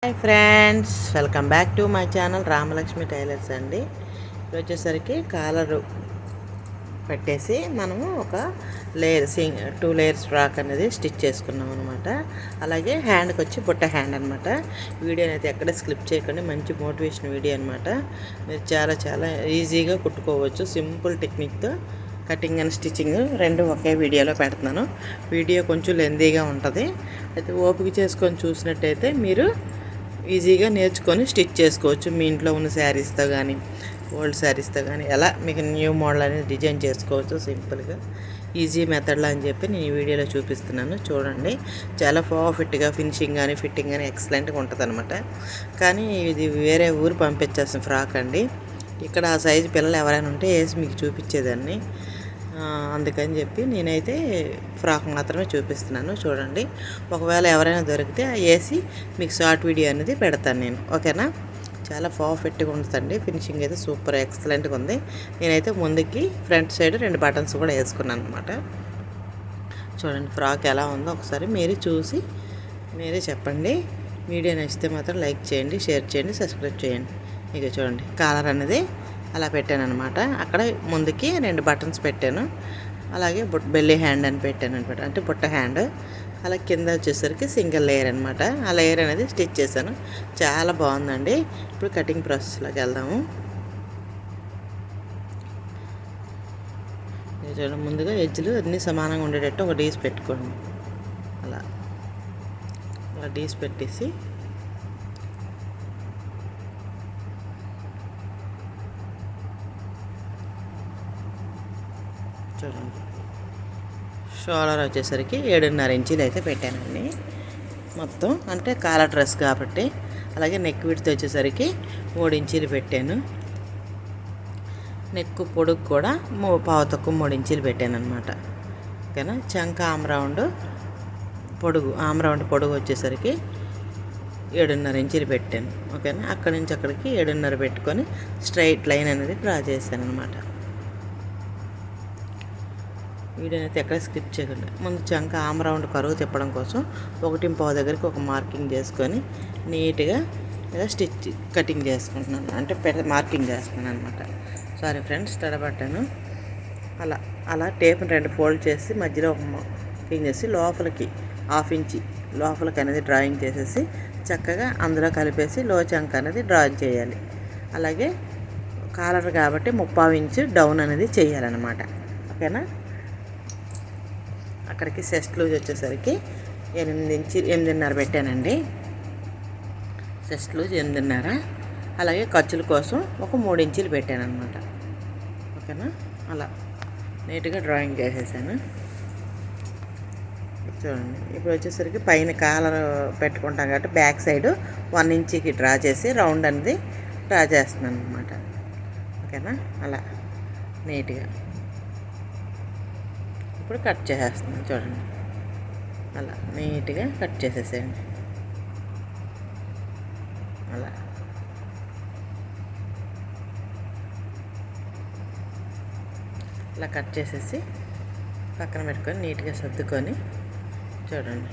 Hi friends, welcome back to my channel Ramalakshmi tailors అండి. ఇప్పుడు వచ్చేసరికి కాలరు పెట్టేసి మనము ఒక లేయర్ 2 లేయర్స్ ఫ్రాక్ అనేది స్టిచ్ చేసుకున్నాం అనమాట. అలాగే హ్యాండ్కి వచ్చి బుట్ట హ్యాండ్ అనమాట. వీడియోని అయితే ఎక్కడ స్కిప్ చేయకండి, మంచి మోటివేషన్ వీడియో అనమాట. మీరు చాలా ఈజీగా కుట్టుకోవచ్చు సింపుల్ టెక్నిక్తో. కటింగ్ అండ్ స్టిచ్చింగ్ రెండు ఒకే వీడియోలో పెడుతున్నాను. వీడియో కొంచెం లెందీగా ఉంటుంది, అయితే ఓపిక చేసుకొని చూసినట్టయితే మీరు ఈజీగా నేర్చుకొని స్టిచ్ చేసుకోవచ్చు. మీ ఇంట్లో ఉన్న శారీస్తో కానీ ఓల్డ్ శారీస్తో కానీ ఎలా మీకు న్యూ మోడల్ అనేది డిజైన్ చేసుకోవచ్చు సింపుల్గా ఈజీ మెథడ్లో అని చెప్పి నేను ఈ వీడియోలో చూపిస్తున్నాను. చూడండి, చాలా పర్ఫెక్ట్గా ఫినిషింగ్ కానీ ఫిట్టింగ్ కానీ ఎక్సలెంట్గా ఉంటుంది అనమాట. కానీ ఇది వేరే ఊరు పంపించాల్సిన ఫ్రాక్ అండి. ఇక్కడ ఆ సైజు పిల్లలు ఎవరైనా ఉంటే వేసి మీకు చూపించేదాన్ని. అందుకని చెప్పి నేనైతే ఫ్రాక్ మాత్రమే చూపిస్తున్నాను. చూడండి, ఒకవేళ ఎవరైనా దొరికితే వేసి మీకు షార్ట్ వీడియో అనేది పెడతాను నేను, ఓకేనా? చాలా పర్ఫెక్ట్గా ఉంటుందండి. ఫినిషింగ్ అయితే సూపర్ ఎక్సలెంట్గా ఉంది. నేనైతే ముందుకి ఫ్రంట్ సైడ్ 2 బటన్స్ కూడా వేసుకున్నాను అనమాట. చూడండి ఫ్రాక్ ఎలా ఉందో ఒకసారి మీరు చూసి మీరే చెప్పండి. వీడియో నచ్చితే మాత్రం లైక్ చేయండి, షేర్ చేయండి, సబ్స్క్రైబ్ చేయండి. ఇక చూడండి, కాలర్ అనేది అలా పెట్టాను అనమాట. అక్కడ ముందుకి 2 బటన్స్ పెట్టాను, అలాగే బెల్లీ హ్యాండ్ అని పెట్టాను అనమాట, అంటే బుట్ట హ్యాండ్. అలా కింద వచ్చేసరికి సింగిల్ లేయర్ అనమాట. ఆ లేయర్ అనేది స్టిచ్ చేశాను. చాలా బాగుందండి. ఇప్పుడు కటింగ్ ప్రాసెస్లోకి వెళ్దాము. చూడండి, ముందుగా ఎడ్జ్లు అన్నీ సమానంగా ఉండేటట్టు ఒక డీస్ పెట్టుకోండి. అలా డీస్ పెట్టేసి చూడండి, షోల్డర్ వచ్చేసరికి 7.5 ఇంచీలు అయితే పెట్టానండి మొత్తం, అంటే కాలర్ డ్రెస్ కాబట్టి. అలాగే నెక్ విడ్త్ వచ్చేసరికి 3 ఇంచీలు పెట్టాను. నెక్ పొడుగు కూడా తక్కువ 3 ఇంచీలు పెట్టాను అనమాట, ఓకేనా? చంక ఆమ్ రౌండ్ పొడుగు వచ్చేసరికి 7.5 ఇంచీలు పెట్టాను, ఓకేనా? అక్కడి నుంచి అక్కడికి 7.5 పెట్టుకొని స్ట్రైట్ లైన్ అనేది డ్రా చేశాను అనమాట. వీడియోని అయితే ఎక్కడ స్కిప్ చేయకండి. ముందు చంక ఆమ్ రౌండ్ కరువు తిప్పడం కోసం 1.5 దగ్గరికి ఒక మార్కింగ్ చేసుకొని నీట్గా ఇలా స్టిచ్ కటింగ్ చేసుకుంటున్నాను, అంటే మార్కింగ్ చేస్తున్నాను అనమాట. సారీ ఫ్రెండ్స్, తడబట్టాను. అలా టేప్ని 2 ఫోల్డ్ చేసి మధ్యలో ఒక మార్కింగ్ చేసి లోపలికి 1/2 ఇంచి లోపలికి అనేది డ్రాయింగ్ చేసేసి చక్కగా అందులో కలిపేసి లో చంక అనేది డ్రా చేయాలి. అలాగే కాలర్ కాబట్టి 3/4 ఇంచు డౌన్ అనేది చేయాలన్నమాట, ఓకేనా? అక్కడికి చెస్ట్ లూజ్ వచ్చేసరికి 8.5 పెట్టానండి. Chest loose 8.5. అలాగే ఖర్చుల కోసం ఒక 3 ఇంచీలు పెట్టాను అనమాట, ఓకేనా? అలా నీట్గా డ్రాయింగ్ చేసేసాను. చూడండి, ఇప్పుడు వచ్చేసరికి పైన కాలర్ పెట్టుకుంటాం కాబట్టి బ్యాక్ సైడ్ 1 ఇంచీకి డ్రా చేసి రౌండ్ అనేది డ్రా చేస్తున్నాను అనమాట, ఓకేనా? అలా నీట్గా ఇప్పుడు కట్ చేసేస్తున్నాను. చూడండి, అలా నీట్గా కట్ చేసేసేయండి. అలా కట్ చేసేసి పక్కన పెట్టుకొని నీట్గా సర్దుకొని చూడండి,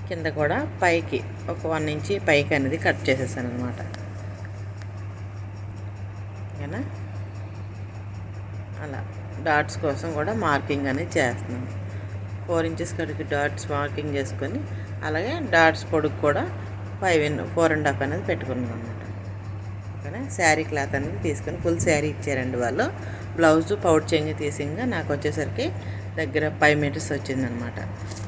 కింద కూడా పైకి ఒక 1 ఇంచి పైకి అనేది కట్ చేసేసాను అనమాట, ఓకేనా? అలా డాట్స్ కోసం కూడా మార్కింగ్ అనేది చేస్తున్నాను. 4 ఇంచెస్ కడికి డాట్స్ మార్కింగ్ చేసుకొని అలాగే డాట్స్ పొడుగు కూడా 4.5 అనేది పెట్టుకున్నాను అనమాట, ఓకేనా? శారీ క్లాత్ అనేది తీసుకొని ఫుల్ శారీ ఇచ్చారండి వాళ్ళు. బ్లౌజు పౌడ్ చెంగి తీసింగా నాకు వచ్చేసరికి దగ్గర 5 మీటర్స్ వచ్చిందనమాట.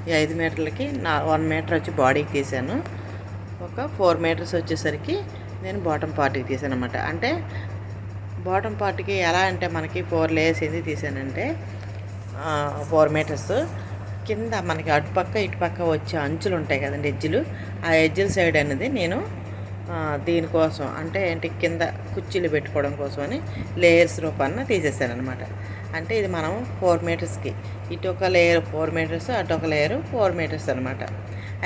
ఈ 5 మీటర్లకి 1 మీటర్ వచ్చి బాడీకి తీసాను. ఒక 4 మీటర్స్ వచ్చేసరికి నేను బాటమ్ పార్ట్కి తీసాను అనమాట. అంటే బాటమ్ పార్ట్కి ఎలా అంటే మనకి 4 లేయర్స్ ఎందుకు తీసానంటే 4 మీటర్స్ కింద మనకి అటుపక్క ఇటుపక్క వచ్చే అంచులు ఉంటాయి కదండి, ఎడ్జులు. ఆ ఎడ్జుల సైడ్ అనేది నేను దీనికోసం అంటే ఏంటి కింద కుర్చీలు పెట్టుకోవడం కోసం అని లేయర్స్ రూపాన్ని తీసేసాను అనమాట. అంటే ఇది మనం 4 మీటర్స్కి ఇటు ఒక లేయర్ 4 మీటర్స్, అటు ఒక లేయర్ 4 మీటర్స్ అనమాట.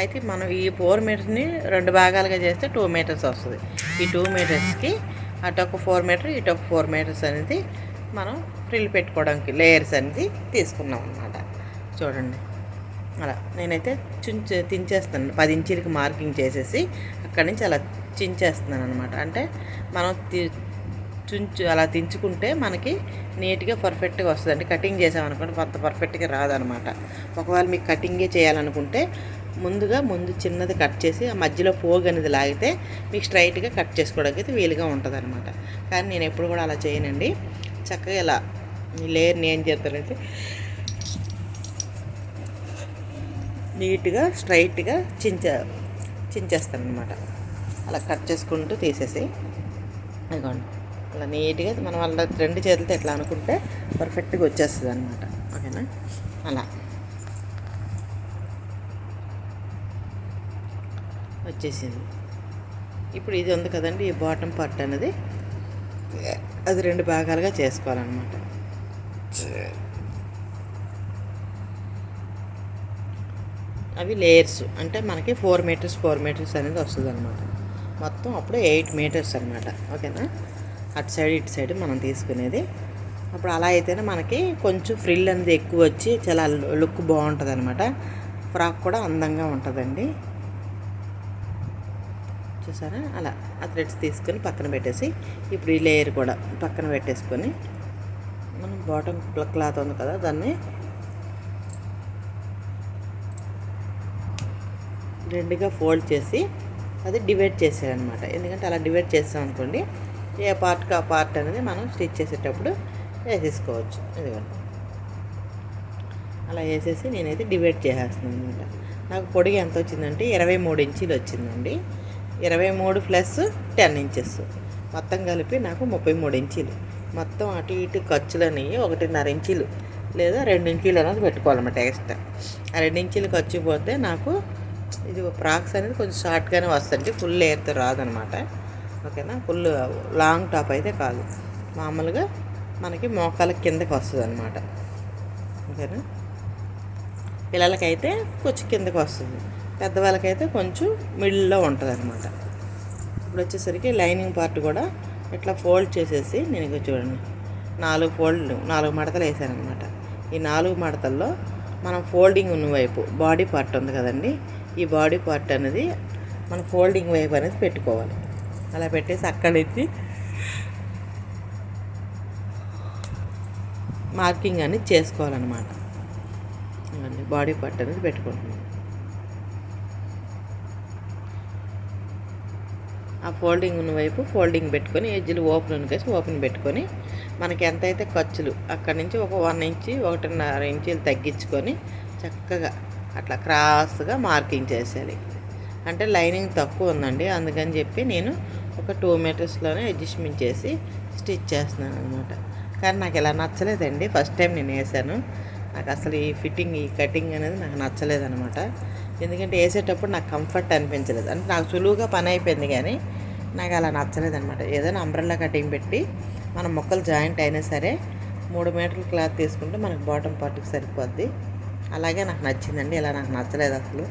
అయితే మనం ఈ 4 మీటర్స్ని 2 భాగాలుగా చేస్తే 2 మీటర్స్ వస్తుంది. ఈ 2 మీటర్స్కి అటు ఒక 4 మీటర్, ఇటు ఒక 4 మీటర్స్ అనేది మనం ఫ్రిల్ పెట్టుకోవడానికి లేయర్స్ అనేది తీసుకున్నాం అన్నమాట. చూడండి, అలా నేనైతే తించేస్తాను. 10 ఇంచీలకి మార్కింగ్ చేసేసి అక్కడి నుంచి అలా చించేస్తున్నాను అనమాట. అంటే మనం అలా దించుకుంటే మనకి నీట్గా పర్ఫెక్ట్గా వస్తుందండి. కటింగ్ చేసామనుకోండి కొంత పర్ఫెక్ట్గా రాదనమాట. ఒకవేళ మీకు కటింగే చేయాలనుకుంటే ముందు చిన్నది కట్ చేసి ఆ మధ్యలో పోగు అనేది లాగితే మీకు స్ట్రైట్గా కట్ చేసుకోవడానికి అయితే వీలుగా ఉంటుంది అనమాట. కానీ నేను ఎప్పుడు కూడా అలా చేయనండి. చక్కగా ఇలా ఈ లేయర్ని ఏం చేస్తానంటే నీట్గా స్ట్రైట్గా చించేస్తాను అనమాట. అలా కట్ చేసుకుంటూ తీసేసి అదిగోండి అలా నీట్గా మనం వాళ్ళ 2 చేతులతో ఎట్లా అనుకుంటే పర్ఫెక్ట్గా వచ్చేస్తుంది అనమాట. ఓకేనా? అలా వచ్చేసింది. ఇప్పుడు ఇది ఉంది కదండి, ఈ బాటమ్ పార్ట్ అనేది అది 2 భాగాలుగా చేసుకోవాలన్నమాట. అవి లేయర్స్ అంటే మనకి 4 మీటర్స్ అనేది వస్తుంది అనమాట. మొత్తం అప్పుడు 8 మీటర్స్ అనమాట. ఓకేనా? అటు సైడ్ ఇటు సైడ్ మనం తీసుకునేది. అప్పుడు అలా అయితేనే మనకి కొంచెం ఫ్రిల్ అనేది ఎక్కువ వచ్చి చాలా లుక్ బాగుంటుంది అనమాట. ఫ్రాక్ కూడా అందంగా ఉంటుందండి. చూసారా? అలా ఆ థ్రెడ్స్ తీసుకొని పక్కన పెట్టేసి ఇప్పుడు ఈ లేయర్ కూడా పక్కన పెట్టేసుకొని మనం బాటమ్ క్లాత్ ఉంది కదా దాన్ని 2గా ఫోల్డ్ చేసి అది డివైడ్ చేసేయాలన్నమాట. ఎందుకంటే అలా డివైడ్ చేస్తాం అనుకోండి ఏ పార్ట్కి ఆ పార్ట్ అనేది మనం స్టిచ్ చేసేటప్పుడు వేసేసుకోవచ్చు. ఇదిగోండి అలా వేసేసి నేనైతే డివైడ్ చేసేస్తున్నాను అనమాట. నాకు పొడిగి ఎంత వచ్చిందంటే 23 ఇంచీలు వచ్చిందండి. 23 ప్లస్ 10 ఇంచెస్ మొత్తం కలిపి నాకు 33 ఇంచీలు. మొత్తం అటు ఇటు ఖర్చులని 1.5 ఇంచీలు లేదా 2 ఇంచీలు అనేది పెట్టుకోవాలన్నమాట ఎక్స్ట్రా. ఆ 2 ఇంచీలు ఖర్చు పోతే నాకు ఇది ఫ్రాక్స్ అనేది కొంచెం షార్ట్గానే వస్తుంది, ఫుల్ లేయర్తో రాదనమాట. ఓకేనా? ఫుల్ లాంగ్ టాప్ అయితే కాదు, మామూలుగా మనకి మోకాల కిందకి వస్తుంది అనమాట. ఓకేనా? పిల్లలకైతే కొంచెం కిందకి వస్తుంది, పెద్దవాళ్ళకైతే కొంచెం మిడిల్లో ఉంటుంది అనమాట. ఇప్పుడు వచ్చేసరికి లైనింగ్ పార్ట్ కూడా ఇట్లా ఫోల్డ్ చేసేసి నేను ఇక చూడండి 4 మడతలు వేసాను అనమాట. ఈ 4 మడతల్లో మనం ఫోల్డింగ్ ఉన్న వైపు బాడీ పార్ట్ ఉంది కదండి, ఈ బాడీ పార్ట్ అనేది మన ఫోల్డింగ్ వైపు అనేది పెట్టుకోవాలి. అలా పెట్టేసి అక్కడి నుంచి మార్కింగ్ అనేది చేసుకోవాలన్నమాట. బాడీ పార్ట్ అనేది పెట్టుకుంటున్నాం. ఆ ఫోల్డింగ్ ఉన్న వైపు ఫోల్డింగ్ పెట్టుకొని ఎడ్జ్లు ఓపెన్ కేసి ఓపెన్ పెట్టుకొని మనకి ఎంతైతే ఖర్చులు అక్కడి నుంచి ఒక 1 ఇంచు 1.5 ఇంచీలు తగ్గించుకొని చక్కగా అట్లా క్రాస్గా మార్కింగ్ చేసేది. అంటే లైనింగ్ తక్కువ ఉందండి, అందుకని చెప్పి నేను ఒక 2 మీటర్స్లోనే అడ్జస్ట్మెంట్ చేసి స్టిచ్ చేస్తున్నాను అనమాట. కానీ నాకు ఇలా నచ్చలేదండి. ఫస్ట్ టైం నేను వేసాను, నాకు అసలు ఈ ఫిట్టింగ్ ఈ కటింగ్ అనేది నాకు నచ్చలేదనమాట. ఎందుకంటే వేసేటప్పుడు నాకు కంఫర్ట్ అనిపించలేదు. అంటే నాకు సులువుగా పని అయిపోయింది కానీ నాకు అలా నచ్చలేదనమాట. ఏదైనా అంబ్రెల్లా కటింగ్ పెట్టి మన మొక్కలు జాయింట్ అయినా సరే 3 మీటర్ల క్లాత్ తీసుకుంటే మనకు బాటమ్ పార్ట్కి సరిపోద్ది. అలాగే నాకు నచ్చిందండి, ఇలా నాకు నచ్చలేదు అసలు.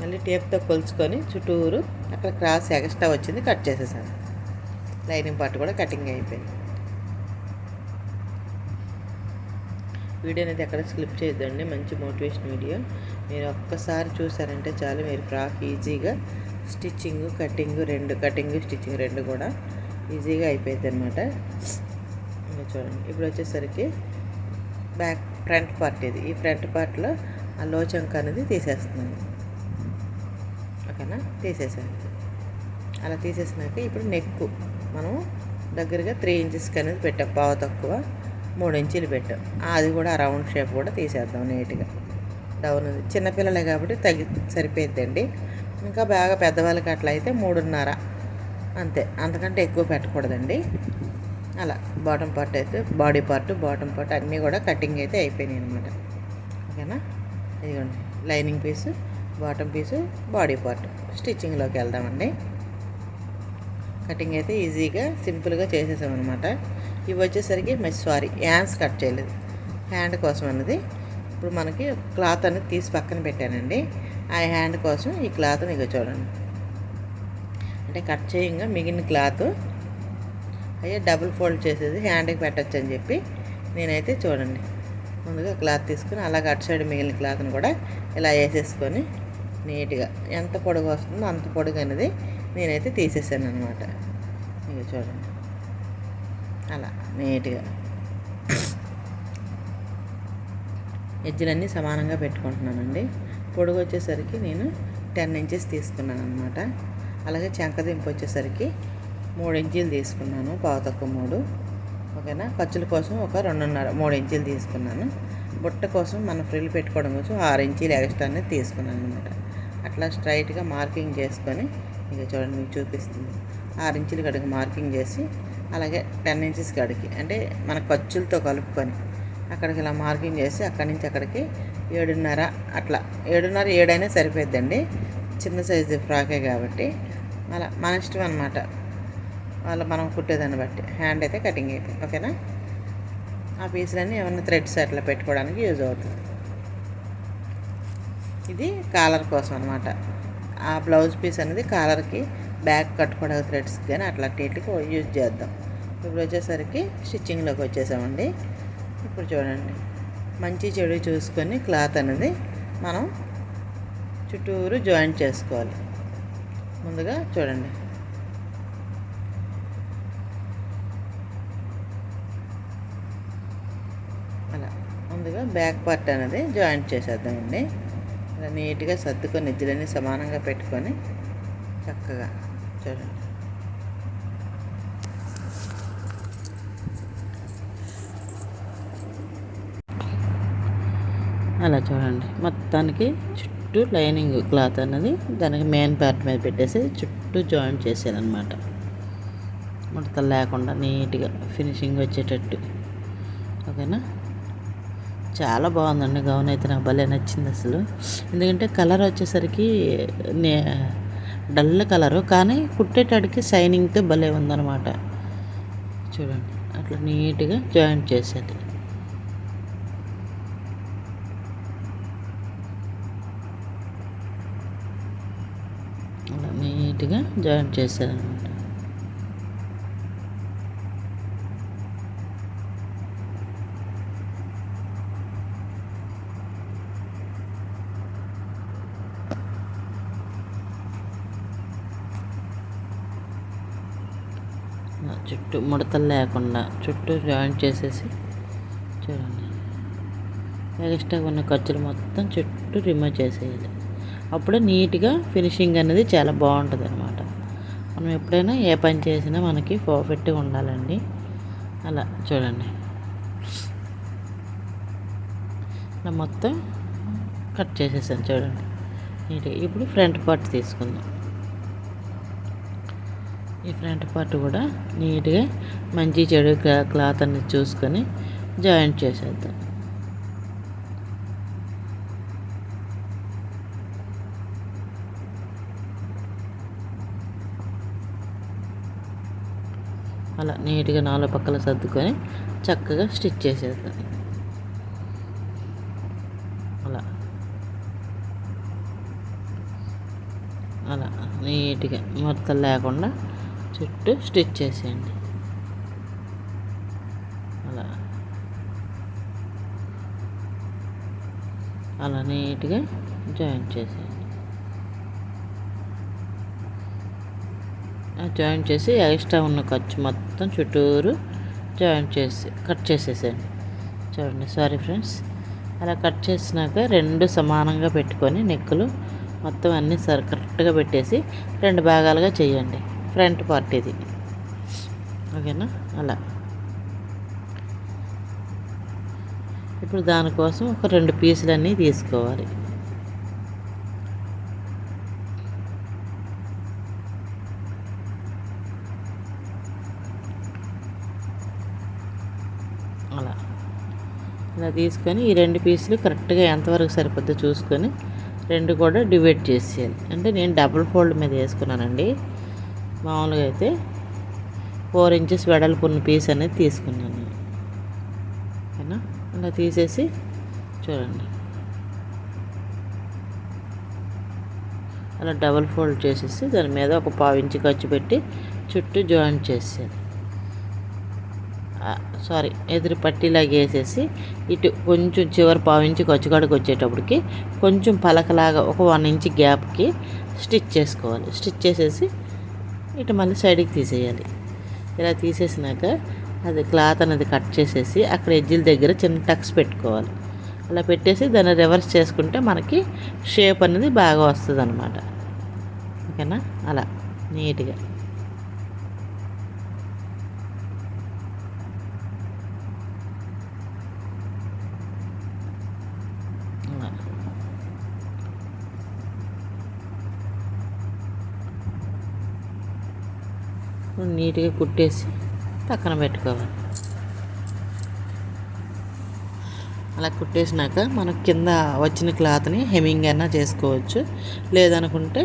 మళ్ళీ టేప్తో కొలుచుకొని చుట్టూరు అక్కడ క్రాస్ ఎక్స్ట్రా వచ్చింది కట్ చేసేసాను. లైనింగ్ పార్ట్ కూడా కటింగ్ అయిపోయింది. వీడియో అనేది ఎక్కడ స్కిప్ చేయొద్దండి, మంచి మోటివేషన్ వీడియో. మీరు ఒక్కసారి చూసారంటే చాలు, మీరు ఫ్రాక్ ఈజీగా స్టిచ్చింగ్ స్టిచ్చింగ్ రెండు కూడా ఈజీగా అయిపోయింది అనమాట. చూడండి ఇప్పుడు వచ్చేసరికి ఫ్రంట్ పార్ట్ ఇది. ఈ ఫ్రంట్ పార్ట్లో ఆ లోచంక అనేది తీసేస్తున్నాను. ఓకేనా? తీసేసాను. అలా తీసేసినాక ఇప్పుడు నెక్ మనం దగ్గరగా 3 ఇంచెస్కి అనేది పెట్టాం, పావు తక్కువ 3 ఇంచీలు పెట్టాం. అది కూడా రౌండ్ షేప్ కూడా తీసేద్దాం నీట్గా. డౌన్ చిన్నపిల్లలే కాబట్టి సరిపోద్దండి. ఇంకా బాగా పెద్దవాళ్ళకి అట్లా అయితే 3.5 అంతే, అంతకంటే ఎక్కువ పెట్టకూడదండి. అలా బాటమ్ పార్ట్ అయితే బాటమ్ పార్ట్ అన్నీ కూడా కటింగ్ అయితే అయిపోయినాయి అనమాట. ఓకేనా? ఇదిగోండి లైనింగ్ పీసు, బాటమ్ పీసు, బాడీ పార్ట్. స్టిచ్చింగ్లోకి వెళ్దామండి. కటింగ్ అయితే ఈజీగా సింపుల్గా చేసేసామన్నమాట. ఇవి వచ్చేసరికి హ్యాండ్స్ కట్ చేయలేదు, హ్యాండ్ కోసం అన్నది. ఇప్పుడు మనకి క్లాత్ అనేది తీసి పక్కన పెట్టానండి. ఆ హ్యాండ్ కోసం ఈ క్లాత్ మీకు చూడండి, అంటే కట్ చేయంగా మిగిలిన క్లాత్ అయ్యే డబుల్ ఫోల్డ్ చేసేది హ్యాండ్కి పెట్టచ్చు అని చెప్పి నేనైతే చూడండి ముందుగా క్లాత్ తీసుకుని అలాగే అటు సైడ్ మిగిలిన క్లాత్ని కూడా ఇలా వేసేసుకొని నీట్గా ఎంత పొడుగు వస్తుందో అంత పొడుగు అనేది నేనైతే తీసేసాను అనమాట. ఇక చూడండి అలా నీట్గా ఎడ్జ్లన్నీ సమానంగా పెట్టుకుంటున్నానండి. పొడుగు వచ్చేసరికి నేను 10 ఇంచెస్ తీసుకున్నాను అనమాట. అలాగే చంకదింపు వచ్చేసరికి 3 ఇంచీలు తీసుకున్నాను, పావు తక్కువ 3. ఓకేనా. ఖర్చుల కోసం ఒక 2.5 3 ఇంచీలు తీసుకున్నాను. బుట్ట కోసం మనం ఫ్రిల్ పెట్టుకోవడం కోసం 6 ఇంచీలు ఎక్స్ట్రా అనేది తీసుకున్నాను అనమాట. అట్లా స్ట్రైట్గా మార్కింగ్ చేసుకొని ఇక చూడండి మీకు చూపిస్తుంది. 6 ఇంచీలు కడిగి మార్కింగ్ చేసి అలాగే 10 ఇంచెస్ కడిగి అంటే మన ఖర్చులతో కలుపుకొని అక్కడికి ఇలా మార్కింగ్ చేసి అక్కడి నుంచి అక్కడికి 7.5 అట్లా 7.5 7 అయినా సరిపోద్దండి, చిన్న సైజు ఫ్రాకే కాబట్టి. అలా మన ఇష్టం అనమాట, మనం కుట్టేదాన్ని బట్టి. హ్యాండ్ అయితే కటింగ్ అయితే ఓకేనా. ఆ పీసులన్నీ ఏమన్నా థ్రెడ్స్ అట్లా పెట్టుకోవడానికి యూజ్ అవుతుంది. ఇది కాలర్ కోసం అనమాట. ఆ బ్లౌజ్ పీస్ అనేది కాలర్కి బ్యాక్ కట్టుకోవడానికి థ్రెడ్స్ కానీ అట్లాంటికి యూజ్ చేద్దాం. ఇప్పుడు వచ్చేసరికి స్టిచ్చింగ్లోకి వచ్చేసామండి. ఇప్పుడు చూడండి మంచి చెడు చూసుకొని క్లాత్ అనేది మనం చుట్టూరు జాయింట్ చేసుకోవాలి. ముందుగా చూడండి అలా ముందుగా బ్యాక్ పార్ట్ అనేది జాయింట్ చేసేద్దామండి. అలా నీట్గా సర్దుకొని ఎడ్జ్లన్నీ సమానంగా పెట్టుకొని చక్కగా చూడండి అలా చూడండి మొత్తానికి చుట్టూ లైనింగ్ క్లాత్ అన్నది దానికి మెయిన్ పార్ట్ మీద పెట్టేసి చుట్టూ జాయింట్ చేసేదన్నమాట. ముడతలు లేకుండా నీట్గా ఫినిషింగ్ వచ్చేటట్టు. ఓకేనా. చాలా బాగుందండి గౌన్ అయితే, నాకు భలే నచ్చింది అసలు. ఎందుకంటే కలర్ వచ్చేసరికి డల్ కలరు కానీ కుట్టేటాడికి షైనింగ్తో భలే ఉందన్నమాట. చూడండి అట్లా నీట్గా జాయింట్ చేసేది. అలా నీట్గా జాయింట్ చేశారనమాట. చుట్టూ ముడతలు లేకుండా చుట్టూ జాయింట్ చేసేసి చూడండి ఎక్స్ట్రా ఉన్న ఖర్చులు మొత్తం చుట్టూ రిమూవ్ చేసేయాలి. అప్పుడే నీట్గా ఫినిషింగ్ అనేది చాలా బాగుంటుంది అనమాట. మనం ఎప్పుడైనా ఏ పని చేసినా మనకి పర్ఫెక్ట్గా ఉండాలండి. అలా చూడండి ఇలా మొత్తం కట్ చేసేసాను చూడండి నీట్గా. ఇప్పుడు ఫ్రంట్ పార్ట్ తీసుకుందాం. ఈ ఫ్రంట్ పార్ట్ కూడా నీట్గా మంచి చెడు క్లాత్ అనేది చూసుకొని జాయింట్ చేసేద్దాం. అలా నీట్గా 4 పక్కల సర్దుకొని చక్కగా స్టిచ్ చేసేద్దాం. అలా అలా నీట్గా ముడతలు లేకుండా చుట్టూ స్టిచ్ చేసేయండి. అలా అలా నీట్గా జాయింట్ చేసేయండి. జాయింట్ చేసి ఎక్స్ట్రా ఉన్న ఖర్చు మొత్తం చుట్టూరు జాయింట్ చేసి కట్ చేసేసేయండి. చూడండి సారీ ఫ్రెండ్స్. అలా కట్ చేసినాక 2 సమానంగా పెట్టుకొని నెక్కులు మొత్తం అన్నీ కరెక్ట్గా పెట్టేసి 2 భాగాలుగా చేయండి. ఫ్రంట్ పార్ట్ ఇది ఓకేనా. అలా ఇప్పుడు దానికోసం ఒక 2 పీసులన్నీ తీసుకోవాలి. అలా ఇలా తీసుకొని ఈ 2 పీసులు కరెక్ట్గా ఎంతవరకు సరిపోద్దో చూసుకొని 2 కూడా డివైడ్ చేసేయాలి. అంటే నేను డబుల్ ఫోల్డ్ మీద వేసుకున్నానండి. మామూలుగా అయితే 4 ఇంచెస్ వెడల్పు ఉన్న పీస్ అనేది తీసుకున్నాను. ఓకేనా. అలా తీసేసి చూడండి అలా డబుల్ ఫోల్డ్ చేసేసి దాని మీద ఒక 1/4 ఇంచు ఖర్చు పెట్టి చుట్టూ జాయింట్ చేసేది. ఎదురు పట్టీలాగా వేసేసి ఇటు కొంచెం చివరి పావించి ఖర్చుకాడికి వచ్చేటప్పటికి కొంచెం పలకలాగా ఒక 1 ఇంచ్ గ్యాప్కి స్టిచ్ చేసుకోవాలి. స్టిచ్ చేసేసి ఇటు మళ్ళీ సైడ్కి తీసేయాలి. ఇలా తీసేసినాక అది క్లాత్ అనేది కట్ చేసేసి అక్కడ ఎడ్జిల దగ్గర చిన్న టక్స్ పెట్టుకోవాలి. అలా పెట్టేసి దాన్ని రివర్స్ చేసుకుంటే మనకి షేప్ అనేది బాగా వస్తుంది అన్నమాట. ఓకేనా? అలా నీట్గా నీట్గా కుట్టేసి పక్కన పెట్టుకోవాలి. అలా కుట్టేసినాక మనకు కింద వచ్చిన క్లాత్ని హెమ్మింగ్ అయినా చేసుకోవచ్చు. లేదనుకుంటే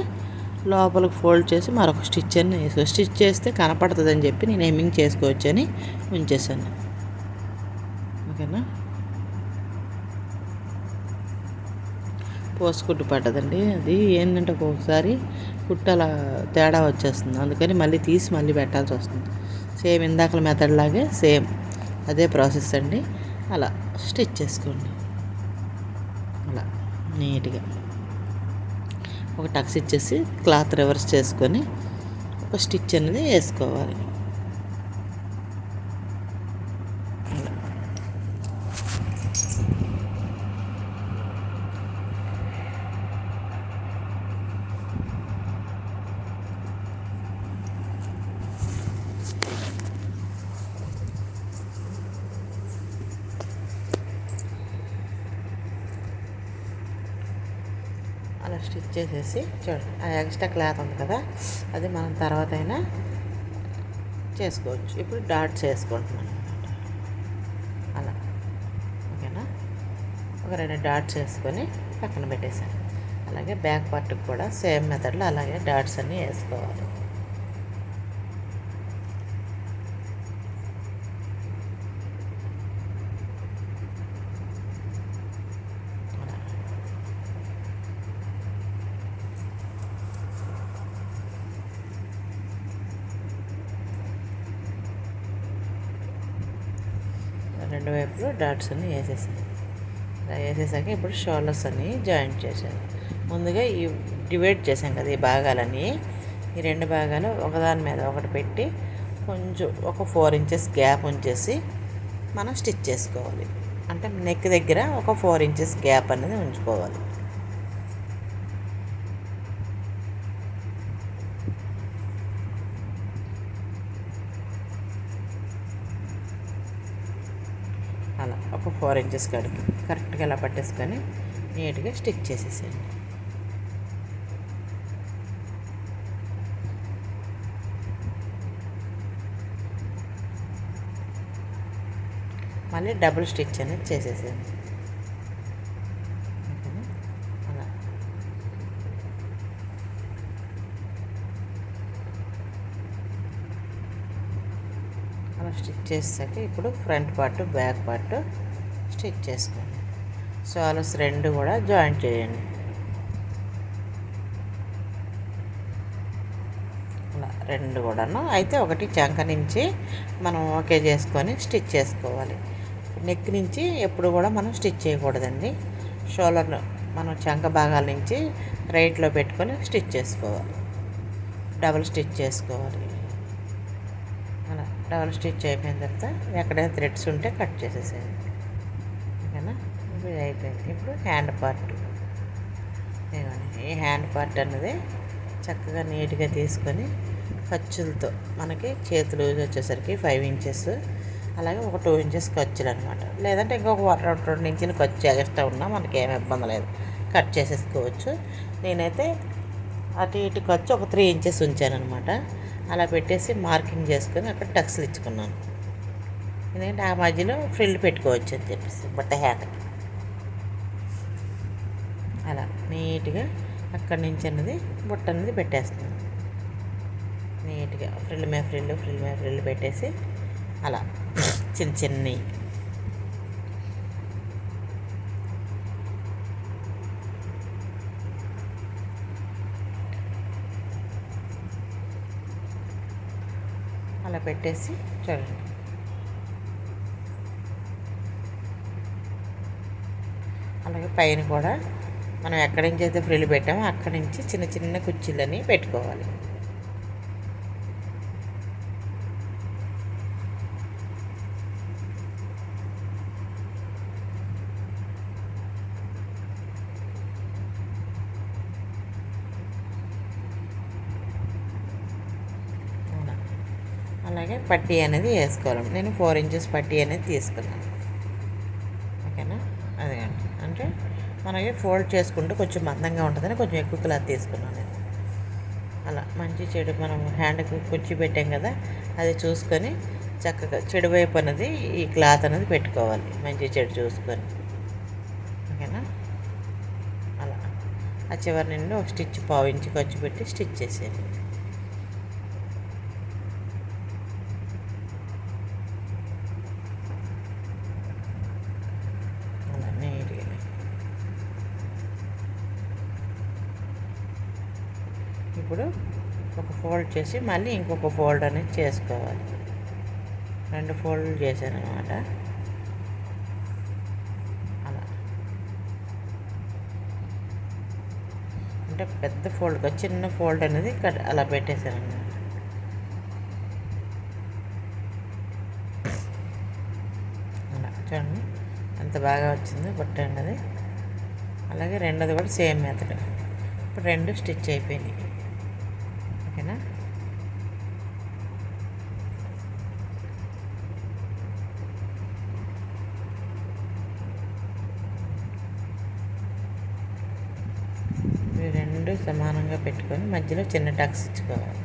లోపలికి ఫోల్డ్ చేసి మరొక స్టిచ్ అని వేసుకోవచ్చు. స్టిచ్ చేస్తే కనపడుతుంది అని చెప్పి నేను హెమ్మింగ్ చేసుకోవచ్చు అని ఉంచేసాను. ఓకేనా? పోసుకుట్టు పట్టదండి. అది ఏంటంటే ఒక్కొక్కసారి కుట్టు అలా తేడా వచ్చేస్తుంది. అందుకని మళ్ళీ తీసి మళ్ళీ పెట్టాల్సి వస్తుంది. సేమ్ ఇందాకల మెథడ్ లాగే సేమ్ అదే ప్రాసెస్ అండి. అలా స్టిచ్ చేసుకోండి. అలా నీట్గా ఒక టక్స్ ఇచ్చేసి క్లాత్ రివర్స్ చేసుకొని ఒక స్టిచ్ అనేది వేసుకోవాలి. అలా స్టిచ్ చేసేసి చూడండి, ఆ ఎక్స్ట్రా క్లాత్ ఉంది కదా, అది మనం తర్వాత అయినా చేసుకోవచ్చు. ఇప్పుడు డాట్స్ వేసుకుంటున్నాను అనమాట. అలా ఓకేనా? ఒక 2 డాట్స్ వేసుకొని పక్కన పెట్టేశాను. అలాగే బ్యాక్ పార్ట్కి కూడా సేమ్ మెథడ్లో అలాగే డాట్స్ అన్నీ వేసుకోవాలి. రెండు వైపులు డాట్స్ అన్ని వేసేసాను. ఇలా వేసేసాక ఇప్పుడు షోల్డర్స్ అన్ని జాయింట్ చేశాను. ముందుగా ఈ డివైడ్ చేసాం కదా ఈ భాగాలన్నీ, ఈ 2 భాగాలు ఒకదాని మీద ఒకటి పెట్టి కొంచెం ఒక 4 ఇంచెస్ గ్యాప్ ఉంచేసి మనం స్టిచ్ చేసుకోవాలి. అంటే నెక్ దగ్గర ఒక 4 ఇంచెస్ గ్యాప్ అనేది ఉంచుకోవాలి. అలా ఒక 4 ఇంచెస్ కాడికి కరెక్ట్గా ఇలా పట్టేసుకొని నీట్గా స్టిచ్ చేసేసేయండి. మళ్ళీ డబుల్ స్టిచ్ అనేది చేసేసేయండి. అలా అలా స్టిచ్ చేసాక ఇప్పుడు front part back part stitch చేసుకోండి. షోల్డర్స్ 2 కూడా జాయింట్ చేయండి. అలా 2 కూడాను. అయితే ఒకటి చంక నుంచి మనం ఓకే చేసుకొని స్టిచ్ చేసుకోవాలి. నెక్ నుంచి ఎప్పుడు కూడా మనం స్టిచ్ చేయకూడదండి. షోల్డర్ మనం చంక భాగాల నుంచి రైట్లో పెట్టుకొని స్టిచ్ చేసుకోవాలి. డబుల్ స్టిచ్ చేసుకోవాలి. అలా డబుల్ స్టిచ్ అయిపోయిన తర్వాత ఎక్కడైనా థ్రెడ్స్ ఉంటే కట్ చేసేసేయండి. ఓకేనా? ఇప్పుడు అయిపోయింది. ఇప్పుడు హ్యాండ్ పార్ట్, ఈ హ్యాండ్ పార్ట్ అన్నది చక్కగా నీట్గా తీసుకొని ఖర్చులతో మనకి చేతులు వచ్చేసరికి 5 ఇంచెస్, అలాగే ఒక 2 ఇంచెస్ ఖర్చులు అనమాట. లేదంటే ఇంకొక 2 ఇంచులు ఖర్చు ఎక్స్ట్రా ఉన్నా మనకి ఏమి ఇబ్బంది లేదు, కట్ చేసేసుకోవచ్చు. నేనైతే అటు ఇటు ఖర్చు ఒక 3 ఇంచెస్ ఉంచాను అనమాట. అలా పెట్టేసి మార్కింగ్ చేసుకొని అక్కడ టక్స్లు ఇచ్చుకున్నాను. ఎందుకంటే ఆ మధ్యలో ఫ్రిల్ పెట్టుకోవచ్చు అని చెప్పేసి బట్ట హ్యాండ్కి. అలా నీట్గా అక్కడి నుంచి అన్నది బుట్ట అనేది పెట్టేస్తున్నాను. నీట్గా ఫ్రిల్ మీద ఫ్రిల్ పెట్టేసి అలా చిన్న చిన్నవి అలా పెట్టేసి చూడండి అలాగే పైన కూడా మనం ఎక్కడి నుంచి అయితే ఫ్రిల్ పెట్టామో అక్కడి నుంచి చిన్న చిన్న కుర్చీలని పెట్టుకోవాలి. అలాగే పట్టీ అనేది వేసుకోవాలి. నేను 4 ఇంచెస్ పట్టీ అనేది తీసుకున్నాను. ఓకేనా, అదేండి అంటే మనకి ఫోల్డ్ చేసుకుంటూ కొంచెం మందంగా ఉంటుందని కొంచెం ఎక్కువ క్లాత్ తీసుకున్నాను నేను. అలా మంచి చెడు మనం హ్యాండ్కి కుర్చీ పెట్టాం కదా, అది చూసుకొని చక్కగా చెడు వైపు అనేది ఈ క్లాత్ అనేది పెట్టుకోవాలి, మంచి చెడు చూసుకొని. ఓకేనా, అలా ఆ చివరి నుండి ఒక స్టిచ్ పావు ఇంచు ఖర్చు పెట్టి స్టిచ్ చేసేది. ఇప్పుడు ఒక ఫోల్డ్ చేసి మళ్ళీ ఇంకొక ఫోల్డ్ అనేది చేసుకోవాలి. 2 ఫోల్డ్లు చేశాను అనమాట. అలా అంటే పెద్ద ఫోల్డ్ చిన్న ఫోల్డ్ అనేది అలా పెట్టేశాను అనమాట. అలా చూడండి ఎంత బాగా వచ్చిందో బుట్ట అన్నది. అలాగే రెండోది కూడా సేమ్ మెథడ్. ఇప్పుడు 2 స్టిచ్ అయిపోయినాయి. ఓకేనా, ఇవి 2 సమానంగా పెట్టుకొని మధ్యలో చిన్న టక్స్ ఇచ్చుకోవాలి.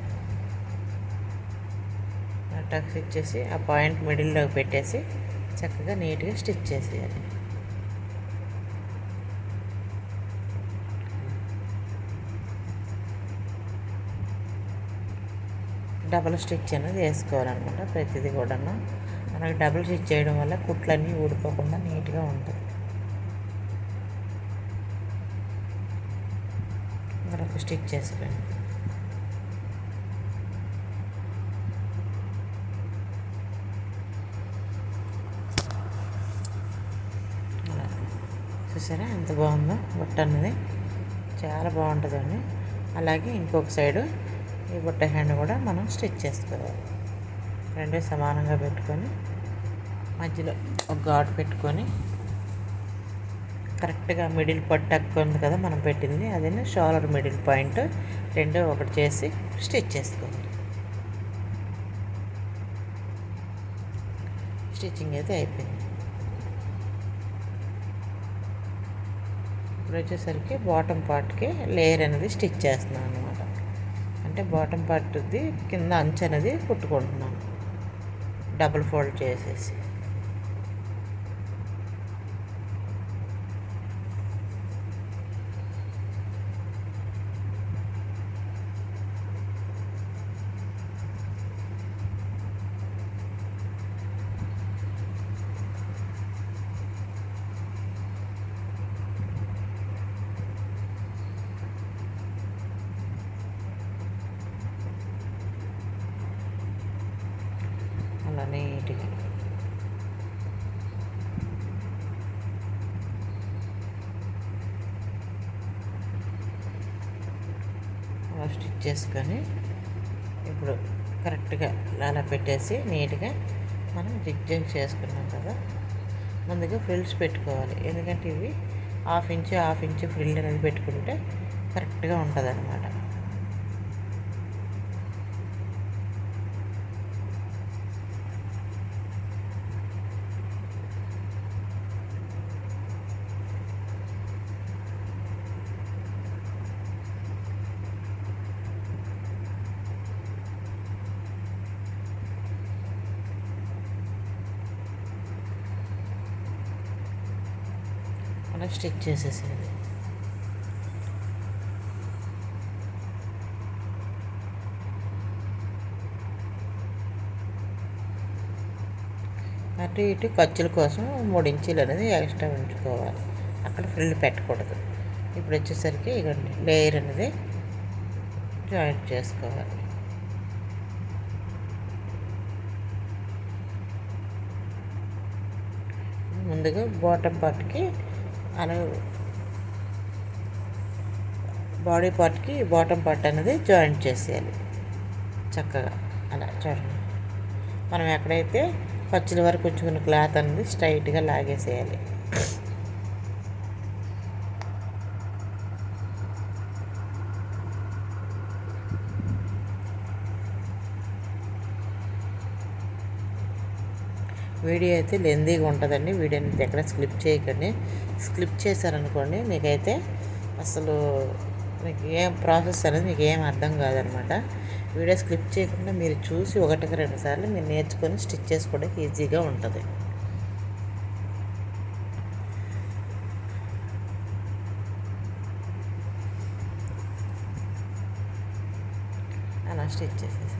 టక్స్ ఇచ్చేసి ఆ పాయింట్ మిడిల్లో పెట్టేసి చక్కగా నీట్గా స్టిచ్ చేసేయాలి. డబుల్ స్టిచ్ అనేది వేసుకోవాలన్నమాట ప్రతిదీ కూడా. మనకి డబుల్ స్టిచ్ చేయడం వల్ల కుట్లన్నీ ఊడిపోకుండా నీట్గా ఉంటుంది. మరొక స్టిచ్ చేసుకోండి. చూసారా ఎంత బాగుందో బుట్ట అన్నది, చాలా బాగుంటుందండి. అలాగే ఇంకొక సైడు ఈ బుట్ట హ్యాండ్ కూడా మనం స్టిచ్ చేసుకోవాలి. 2 సమానంగా పెట్టుకొని మధ్యలో ఒక ఘాటు పెట్టుకొని కరెక్ట్గా మిడిల్ పట్టు ఉంది కదా మనం పెట్టింది, అదే షోల్డర్ మిడిల్ పాయింట్ 2 ఒకటి చేసి స్టిచ్ చేసుకోవాలి. స్టిచ్చింగ్ అయితే అయిపోయింది. ఇప్పుడు వచ్చేసరికి బాటమ్ పార్ట్కి లేయర్ అనేది స్టిచ్ చేస్తున్నాను అనమాట. అంటే బాటమ్ పార్ట్ది కింద అంచు అనేది కుట్టుకుంటున్నాను డబుల్ ఫోల్డ్ చేసేసి. అలా నీట్గా అలా స్టిచ్ చేసుకొని ఇప్పుడు కరెక్ట్గా అలా పెట్టేసి నీట్గా మనం జిగ్ చేసుకున్నాం కదా, ముందుగా ఫ్రిల్స్ పెట్టుకోవాలి. ఎందుకంటే ఇవి హాఫ్ ఇంచు ఫ్రిల్ అనేది పెట్టుకుంటే కరెక్ట్గా ఉంటుంది అన్నమాట. అలా స్టిచ్ చేసేసేది. అటు ఇటు ఖర్చుల కోసం 3 ఇంచీలు అనేది ఎక్స్ట్రా ఉంచుకోవాలి, అక్కడ ఫ్రిల్ పెట్టకూడదు. ఇప్పుడు వచ్చేసరికి ఇదండి లేయర్ అనేది జాయింట్ చేసుకోవాలి. ముందుగా బాటమ్ పార్ట్కి అలా బాడీ పార్ట్కి బాటమ్ పార్ట్ అనేది జాయింట్ చేసేయాలి చక్కగా. అలా చూడండి, మనం ఎక్కడైతే ఖర్చుల వరకు ఉంచుకున్న క్లాత్ అనేది స్ట్రైట్గా లాగేసేయాలి. వీడియో అయితే లెందీగా ఉంటుందండి. వీడియోని ఎక్కడ స్కిప్ చేయకండి. స్కిప్ చేశారనుకోండి మీకైతే అసలు మీకు ఏం ప్రాసెస్ అనేది మీకు ఏం అర్థం కాదనమాట. వీడియో స్కిప్ చేయకుండా మీరు చూసి ఒకటికి రెండు సార్లు మీరు నేర్చుకొని స్టిచ్ చేసుకోవడానికి ఈజీగా ఉంటుంది. అలా స్టిచ్ చేసేసి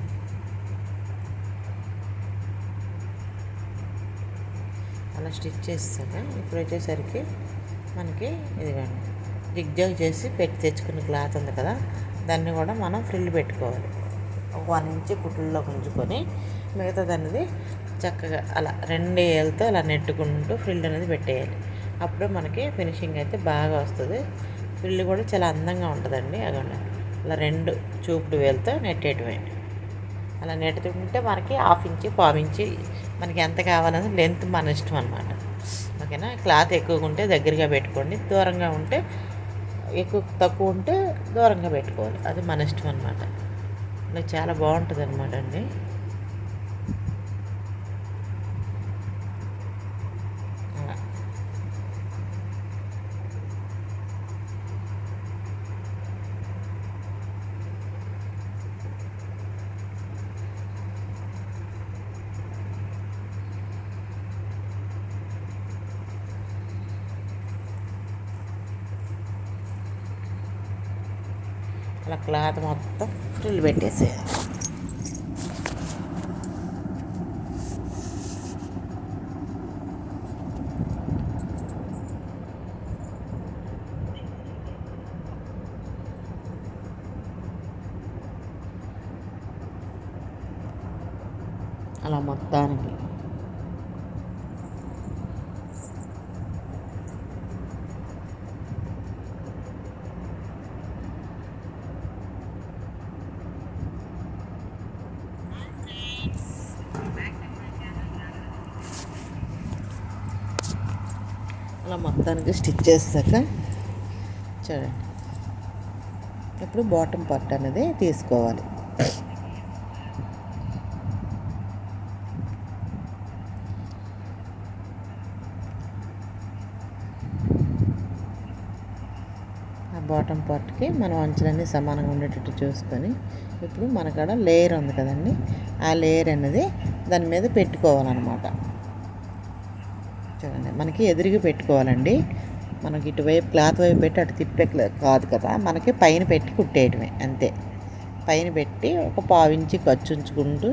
అలా స్టిచ్ చేస్తాక ఇప్పుడు వచ్చేసరికి మనకి ఇదిగోండి జిగ్జాగ్ చేసి పెట్టి తెచ్చుకున్న క్లాత్ ఉంది కదా, దాన్ని కూడా మనం ఫ్రిల్ పెట్టుకోవాలి. 1 ఇంచ్ కుట్లలో ఉంచుకొని మిగతా దానిది చక్కగా అలా 2 ఏళ్ళతో అలా నెట్టుకుంటూ ఫ్రిల్ అనేది పెట్టేయాలి. అప్పుడు మనకి ఫినిషింగ్ అయితే బాగా వస్తుంది. ఫ్రిల్ కూడా చాలా అందంగా ఉంటుందండి. అదండి అలా 2 చూపుడు వేలతో నెట్టేయటమే. అలా నెట్టుకుంటే మనకి 1/2 ఇంచ్ 1/4 ఇంచ్ మనకి ఎంత కావాలని లెంత్ మన ఇష్టం అనమాట. ఓకేనా. క్లాత్ ఎక్కువగా ఉంటే దగ్గరగా పెట్టుకోండి, దూరంగా ఉంటే తక్కువ ఉంటే దూరంగా పెట్టుకోవాలి. అది మన ఇష్టం అనమాట. ఇలా చాలా బాగుంటుంది అనమాట అండి. అలా క్లాత్ మొత్తం ఫ్రిల్ పెట్టేసేయాలి. అలా మొత్తానికి స్టిచ్ చేసాక చూడండి, ఇప్పుడు బాటమ్ పార్ట్ అనేది తీసుకోవాలి. ఆ బాటమ్ పార్ట్కి మనం అంచులన్నీ సమానంగా ఉండేటట్టు చూసుకొని ఇప్పుడు మనకాడ లేయర్ ఉంది కదండి, ఆ లేయర్ అనేది దాని మీద పెట్టుకోవాలన్నమాట. చూడండి, మనకి ఎదురుగా పెట్టుకోవాలండి. మనకి ఇటువైపు క్లాత్ వైపు పెట్టి అటు తిప్పే కాదు కదా, మనకి పైన పెట్టి కుట్టేయటమే అంతే. పైన పెట్టి ఒక 1/4 ఇంచ్ ఖర్చు ఉంచుకుంటూ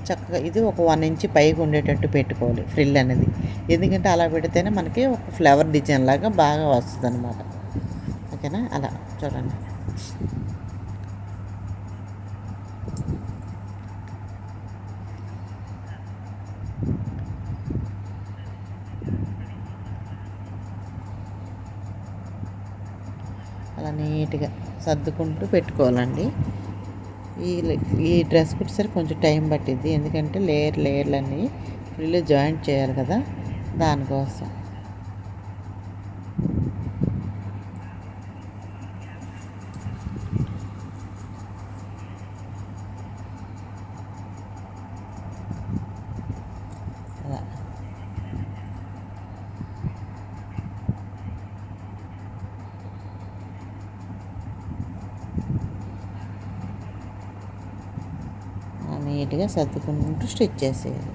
చక్కగా ఇది ఒక 1 ఇంచ్ పైకి ఉండేటట్టు పెట్టుకోవాలి ఫ్రిల్ అనేది. ఎందుకంటే అలా పెడితేనే మనకి ఒక ఫ్లవర్ డిజైన్ లాగా బాగా వస్తుంది అనమాట. ఓకేనా. అలా చూడండి, అలా నీట్గా సర్దుకుంటూ పెట్టుకోవాలండి. ఈ ఈ డ్రెస్ కుట్టేసరికి కొంచెం టైం పట్టింది, ఎందుకంటే లేయర్లన్నీ ఫ్రిల్ జాయింట్ చేయాలి కదా, దానికోసం. అలా నీట్గా సర్దుకుంటూ స్టిచ్ చేసేయాలి.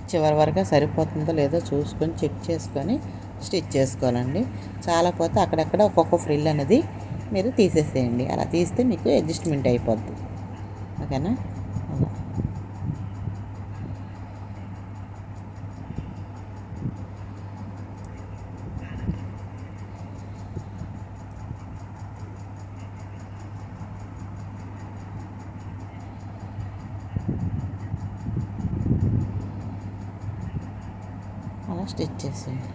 చివరి వరకు సరిపోతుందో లేదో చూసుకొని చెక్ చేసుకొని స్టిచ్ చేసుకోవాలండి. చాలా పోతే అక్కడక్కడ ఒక్కొక్క ఫ్రిల్ అనేది మీరు తీసేసేయండి. అలా తీస్తే మీకు అడ్జస్ట్మెంట్ అయిపోద్ది. ఓకేనా. అలా స్టిచ్ చేసేయండి.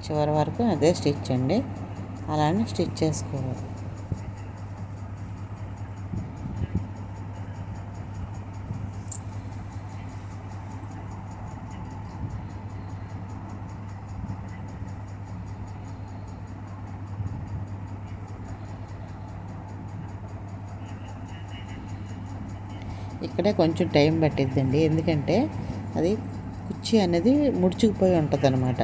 చివరి వరకు అదే స్టిచ్ అండి, అలానే స్టిచ్ చేసుకోవాలి. ఇక్కడే కొంచెం టైం పట్టిద్దండి, ఎందుకంటే అది కుర్చీ అనేది ముడుచుకుపోయి ఉంటుంది అనమాట.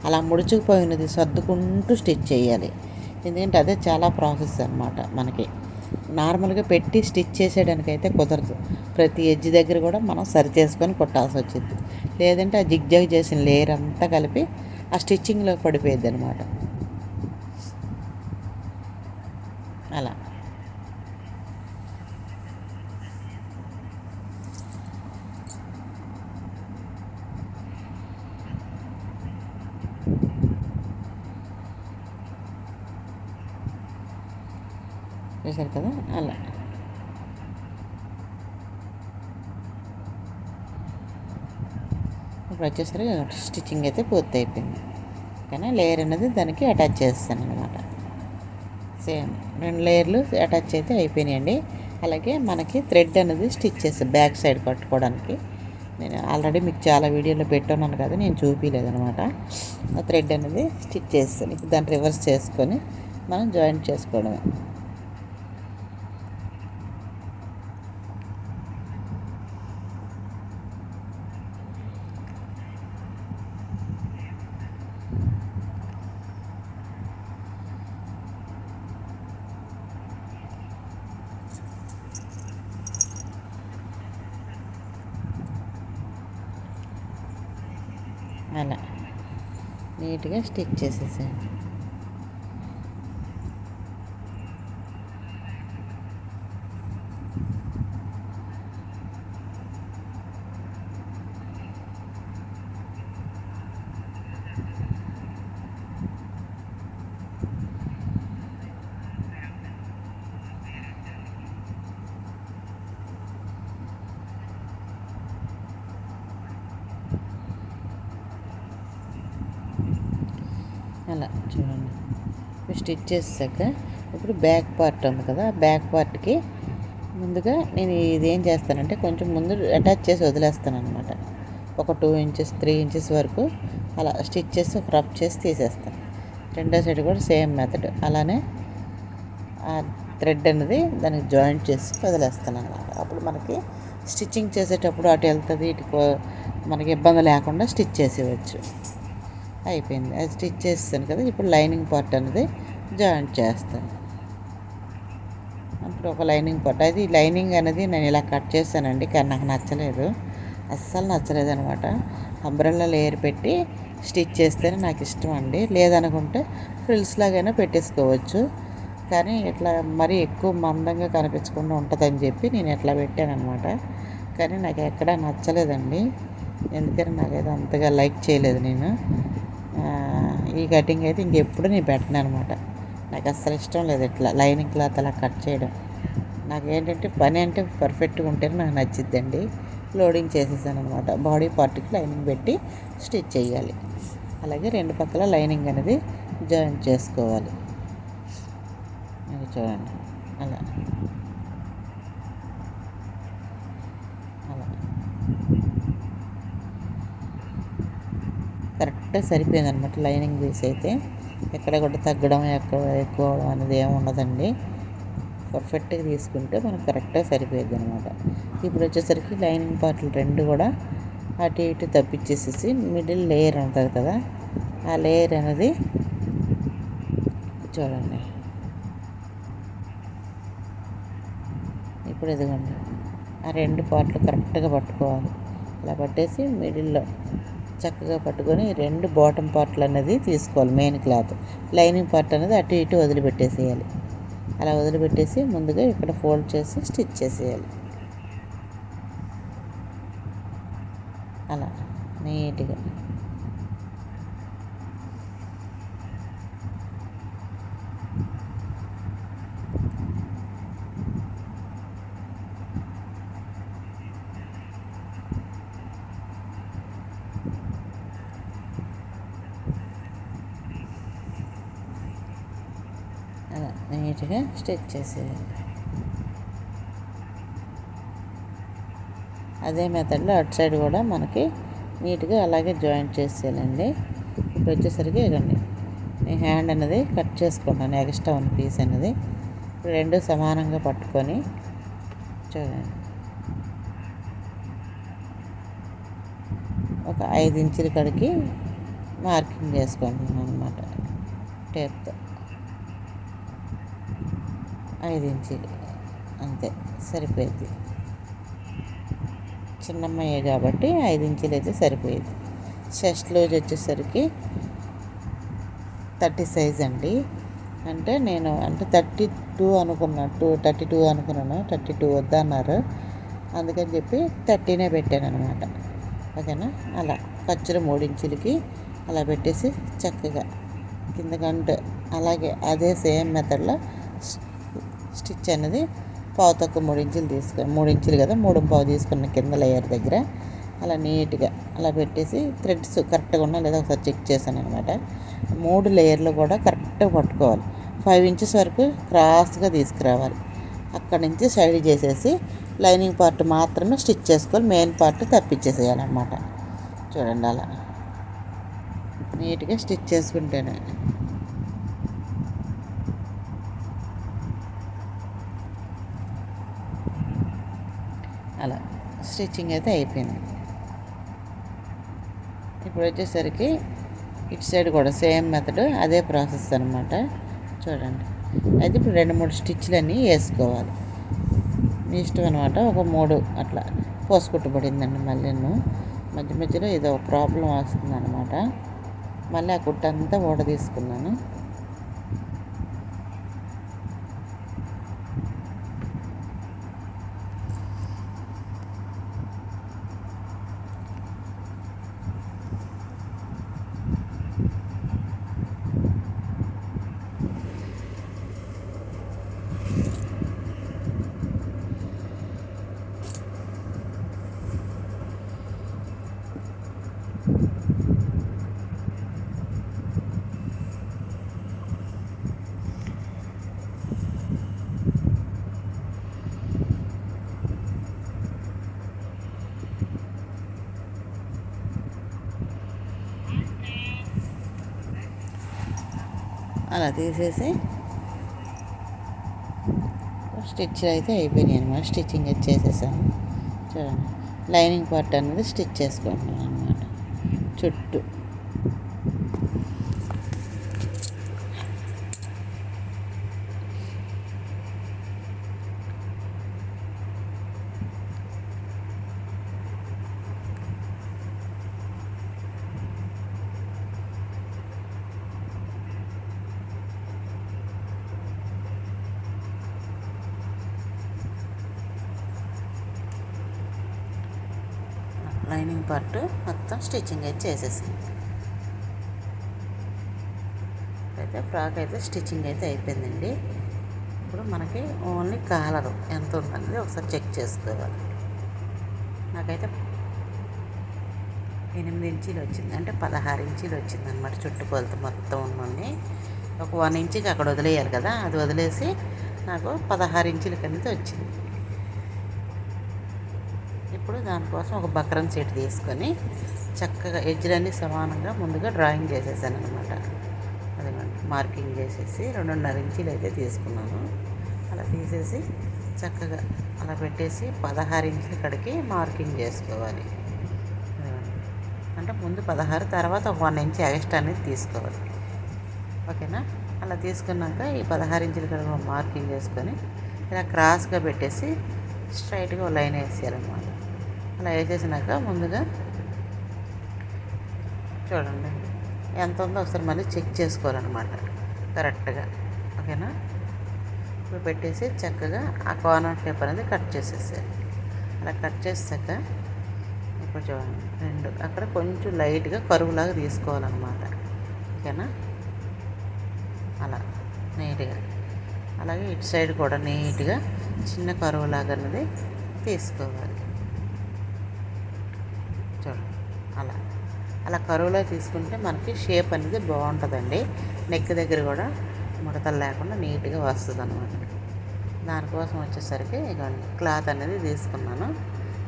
అలా ముడుచుకుపోయినది సర్దుకుంటూ స్టిచ్ చేయాలి, ఎందుకంటే అదే చాలా ప్రాసెస్ అనమాట. మనకి నార్మల్గా పెట్టి స్టిచ్ చేసేయడానికైతే కుదరదు, ప్రతి ఎడ్జ్ దగ్గర కూడా మనం సరి చేసుకొని కుట్టాల్సి వచ్చింది. లేదంటే ఆ జిగ్జాగ్ చేసిన లేయర్ అంతా కలిపి ఆ స్టిచ్చింగ్లో పడిపోయింది అనమాట. అలా చూసారు కదా, అలా ఇప్పుడు వచ్చేసరికి స్టిచ్చింగ్ అయితే పూర్తి అయిపోయింది. కానీ లేయర్ అనేది దానికి అటాచ్ చేస్తాను అనమాట. సేమ్ 2 లేయర్లు అటాచ్ అయితే అయిపోయినాయండి. అలాగే మనకి థ్రెడ్ అనేది స్టిచ్ చేస్తాను బ్యాక్ సైడ్ కట్టుకోవడానికి. నేను ఆల్రెడీ మీకు చాలా వీడియోలో పెట్టున్నాను కదా, నేను చూపించలేదనమాట. ఆ థ్రెడ్ అనేది స్టిచ్ చేస్తాను. ఇప్పుడు దాన్ని రివర్స్ చేసుకొని మనం జాయింట్ చేసుకోవడమే. అలా నీట్గా స్టిచ్ చేసేసాను. అలా చూడండి, ఇప్పుడు స్టిచ్ చేసాక ఇప్పుడు బ్యాక్ పార్ట్ ఉంది కదా, బ్యాక్ పార్ట్కి ముందుగా నేను ఇదేం చేస్తానంటే కొంచెం ముందు అటాచ్ చేసి వదిలేస్తాను అనమాట. ఒక 2 ఇంచెస్ 3 ఇంచెస్ వరకు అలా స్టిచ్ చేసి ఒక రఫ్ చేసి తీసేస్తాను. రెండో సైడ్ కూడా సేమ్ మెథడ్ అలానే ఆ థ్రెడ్ అనేది దానికి జాయింట్ చేసి వదిలేస్తాను అనమాట. అప్పుడు మనకి స్టిచ్చింగ్ చేసేటప్పుడు అటు వెళ్తుంది, ఇటు మనకి ఇబ్బంది లేకుండా స్టిచ్ చేసేవచ్చు. అయిపోయింది, అది స్టిచ్ చేస్తాను కదా. ఇప్పుడు లైనింగ్ పార్ట్ అనేది జాయింట్ చేస్తాను. అప్పుడు ఒక లైనింగ్ పార్ట్, అది లైనింగ్ అనేది నేను ఇలా కట్ చేస్తానండి, కానీ నాకు నచ్చలేదు, అస్సలు నచ్చలేదు అనమాట. అంబ్రెల్లా లేయర్ పెట్టి స్టిచ్ చేస్తేనే నాకు ఇష్టం అండి. లేదనుకుంటే ఫ్రిల్స్ లాగైనా పెట్టేసుకోవచ్చు, కానీ ఇట్లా మరీ ఎక్కువ మందంగా కనిపించకుండా ఉంటుందని చెప్పి నేను ఇట్లా పెట్టాను అనమాట. కానీ నాకు ఎక్కడా నచ్చలేదండి, ఎందుకని నాకైతే అంతగా లైక్ చేయలేదు నేను. ఈ కటింగ్ అయితే ఇంకెప్పుడు నేను పెట్టను అనమాట. నాకు అస్సలు ఇష్టం లేదు ఇట్లా లైనింగ్ క్లాత్ అలా కట్ చేయడం. నాకు ఏంటంటే పని అంటే పర్ఫెక్ట్గా ఉంటేనే నాకు నచ్చిద్దండి. లోడింగ్ చేసేసాను అనమాట. బాడీ పార్ట్కి లైనింగ్ పెట్టి స్టిచ్ చేయాలి. అలాగే 2 పక్కల లైనింగ్ అనేది జాయింట్ చేసుకోవాలి. అది చూడండి, అలా అలా కరెక్ట్గా సరిపోయింది అనమాట. లైనింగ్ పీస్ అయితే ఎక్కడ కూడా తగ్గడం ఎక్కువ అనేది ఏమి ఉండదండి. పర్ఫెక్ట్గా తీసుకుంటే మనకు కరెక్ట్గా సరిపోయింది అనమాట. ఇప్పుడు వచ్చేసరికి లైనింగ్ పార్ట్లు 2 కూడా అటు ఇటు తప్పించేసేసి మిడిల్ లేయర్ ఉంటుంది కదా, ఆ లేయర్ అనేది చూడండి. ఇప్పుడు ఇదిగోండి, ఆ 2 పార్ట్లు కరెక్ట్గా పట్టుకోవాలి. ఇలా పట్టేసి మిడిల్లో చక్కగా పట్టుకొని 2 బాటమ్ పార్ట్లు అనేది తీసుకోవాలి. మెయిన్ క్లాత్ లైనింగ్ పార్ట్ అనేది అటు ఇటు వదిలిపెట్టేసేయాలి. అలా వదిలిపెట్టేసి ముందుగా ఇక్కడ ఫోల్డ్ చేసి స్టిచ్ చేసేయాలి. అలా నీట్గా నీట్గా స్టిచ్ చేసేయాలి. అదే మెథడ్లో అటు సైడ్ కూడా మనకి నీట్గా అలాగే జాయింట్ చేసేయాలండి. ఇప్పుడు వచ్చేసరికి ఇదండి నేను హ్యాండ్ అనేది కట్ చేసుకుంటాను, ఎక్స్ట్రా ఉన్న పీస్ అనేది. రెండు సమానంగా పట్టుకొని చూడండి, ఒక 5 ఇంచుల కడికి మార్కింగ్ చేసుకుంటున్నాను అనమాట టేప్తో. 5 ఇంచులు అంతే సరిపోయింది. చిన్నమ్మాయే కాబట్టి 5 ఇంచులు అయితే సరిపోయేది. చెస్ట్ లూజ్ వచ్చేసరికి 30 సైజ్ అండి. అంటే నేను 32 అనుకున్నాను, 32 అనుకున్నాను. 32 వద్దన్నారు, అందుకని చెప్పి 30నే పెట్టాను అనమాట. ఓకేనా. అలా ఖర్చులు 3 ఇంచులకి అలా పెట్టేసి చక్కగా కిందకంటే అలాగే అదే సేమ్ మెథడ్లో స్టిచ్ అనేది పావు తక్కువ 3 ఇంచులు తీసుకొని, 3 ఇంచులు కదా 3.25 తీసుకున్న కింద లేయర్ దగ్గర అలా నీట్గా అలా పెట్టేసి థ్రెడ్స్ కరెక్ట్గా ఉన్నా లేదా ఒకసారి చెక్ చేశాను అనమాట. 3 లేయర్లు కూడా కరెక్ట్గా పట్టుకోవాలి. 5 ఇంచెస్ వరకు క్రాస్గా తీసుకురావాలి. అక్కడి నుంచి సైడ్ చేసేసి లైనింగ్ పార్ట్ మాత్రమే స్టిచ్ చేసుకోవాలి, మెయిన్ పార్ట్ తప్పించేసేయాలన్నమాట. చూడండి అలా నీట్గా స్టిచ్ చేసుకుంటేనే అలా స్టిచ్చింగ్ అయితే అయిపోయింది. ఇప్పుడు వచ్చేసరికి ఇటు సైడ్ కూడా సేమ్ మెథడ్, అదే ప్రాసెస్ అనమాట. చూడండి, అయితే ఇప్పుడు 2-3 స్టిచ్లన్నీ వేసుకోవాలి. మీ ఇష్టం అనమాట. ఒక 3 అట్లా పోసుకుట్టుబడిందండి. మళ్ళీ మధ్య మధ్యలో ఏదో ప్రాబ్లం వస్తుంది అనమాట. మళ్ళీ ఆ కుట్టంతా ఊడ తీసుకున్నాను. అలా తీసేసి స్టిచ్ అయితే అయిపోయినాయి అనమాట. స్టిచ్చింగ్ అయితే చేసేసాను. చూడండి, లైనింగ్ పార్ట్ అనేది స్టిచ్ చేసుకుంటున్నాను అనమాట చుట్టూ. లైనింగ్ పార్ట్ మొత్తం స్టిచ్చింగ్ అయితే చేసేసింది. అయితే ఫ్రాక్ అయితే స్టిచ్చింగ్ అయితే అయిపోయిందండి. ఇప్పుడు మనకి ఓన్లీ కాలరు ఎంత ఉందనేది ఒకసారి చెక్ చేసుకోవాలి. నాకైతే 8 ఇంచీలు వచ్చింది, అంటే 16 ఇంచీలు వచ్చింది అనమాట. చుట్టుకొలత మొత్తం ఉండి ఒక 1 ఇంచుకి అక్కడ వదిలేయాలి కదా, అది వదిలేసి నాకు 16 ఇంచుల కింద వచ్చింది. ఇప్పుడు దానికోసం ఒక బక్రం సెట్ తీసుకొని చక్కగా ఎడ్జ్లన్నీ సమానంగా ముందుగా డ్రాయింగ్ చేసేసాను అనమాట. అది మార్కింగ్ చేసేసి 2.5 ఇంచీలు అయితే తీసుకున్నాను. అలా తీసేసి చక్కగా అలా పెట్టేసి 16 ఇంచుల కడికి మార్కింగ్ చేసుకోవాలి. అంటే ముందు 16, తర్వాత ఒక 1 ఇంచ్ ఎక్స్ట్రా అనేది తీసుకోవాలి. ఓకేనా. అలా తీసుకున్నాక ఈ 16 ఇంచుల కడికి మార్కింగ్ చేసుకొని ఇలా క్రాస్గా పెట్టేసి స్ట్రైట్గా లైన్ వేసేయాలన్నమాట. అలా వేసేసినాక ముందుగా చూడండి ఎంత ఉందో ఒకసారి మళ్ళీ చెక్ చేసుకోవాలన్నమాట కరెక్ట్గా. ఓకేనా. ఇప్పుడు పెట్టేసి చక్కగా ఆ కార్నర్ షేప్ అనేది కట్ చేసేసారు. అలా కట్ చేసాక ఇప్పుడు చూడండి 2 అక్కడ కొంచెం లైట్గా కరువులాగా తీసుకోవాలన్నమాట. ఓకేనా. అలా నీట్గా, అలాగే ఇటు సైడ్ కూడా నీట్గా చిన్న కరువులాగా అనేది తీసుకోవాలి. చూడండి అలా అలా కరువులో తీసుకుంటే మనకి షేప్ అనేది బాగుంటుందండి. నెక్ దగ్గర కూడా ముడతలు లేకుండా నీట్గా వస్తుంది అనమాట. దానికోసం వచ్చేసరికి ఇక క్లాత్ అనేది తీసుకున్నాను.